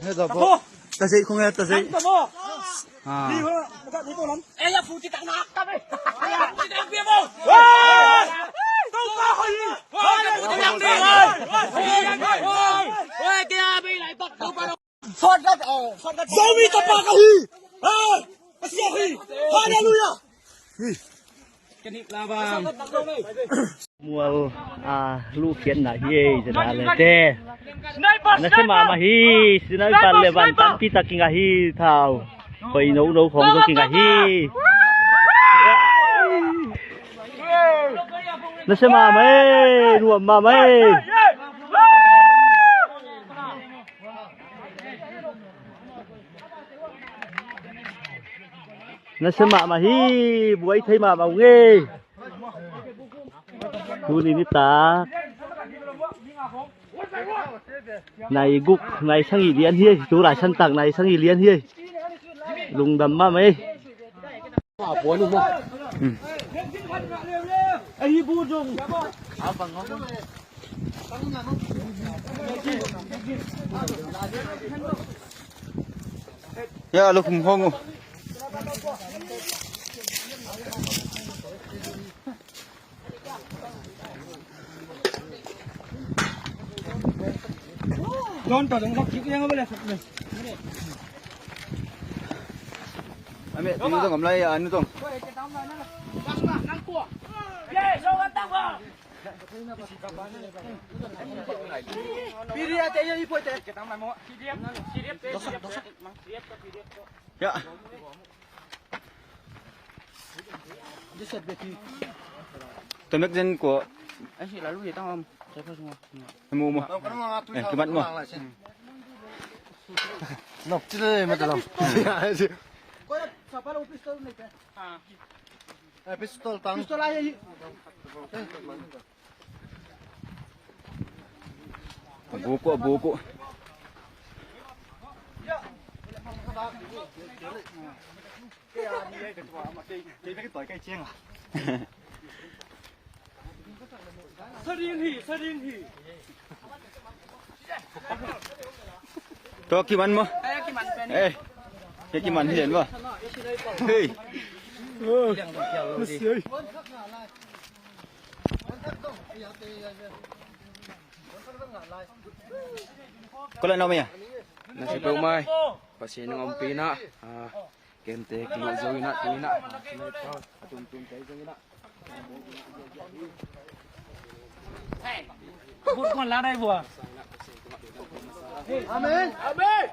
Hết rồi bố. Ta sĩ không nghe ta sĩ. À. Đi thôi, đi tôi lắm. Ê, là phụ chỉ tặng nạc các bạn. Chỉ tặng bia bông. Đâu có hồi. Phụ chỉ tặng bia ơi. Ôi, kia bị lại bắt đâu bắt đâu. Phật đất. Dẫu mi tập ba cái gì. Sorry. Hallelujah. Cái này là vàng. Mua lu kiến là hi giờ là thế nó sẽ mà hi xin nói phần là phần tan pita kinh hi thảo phải nấu nấu không có kinh hi nó sẽ mà mấy ruộng mà mấy nó sẽ mà hi buổi thấy mà nghe tu ni ta này gục này sang ý liên hi tu lại sân tặng này sang ý liên hi lùng đầm mà mấy Ya lu không không. Don tao đừng lóc chịu cái bên này. Anh mẹ, đi tông cầm lấy anh tông. Ya. Tôi biết dân của anh chị là lúc gì tao không? Mua mua. Cái bắn mua. Nó chỉ là mà tao. Pistol tang. Pistol aja. Buku. Cho kim ăn mà. Ê, cái kim ăn hiền mà. Hey. Có lần nào mày à? Nasi pumai, pasien ng umpina, kente kilo zawin na, tina, atun-tun kayo zawin na. Bút con lá đây vừa. Amen. Amen.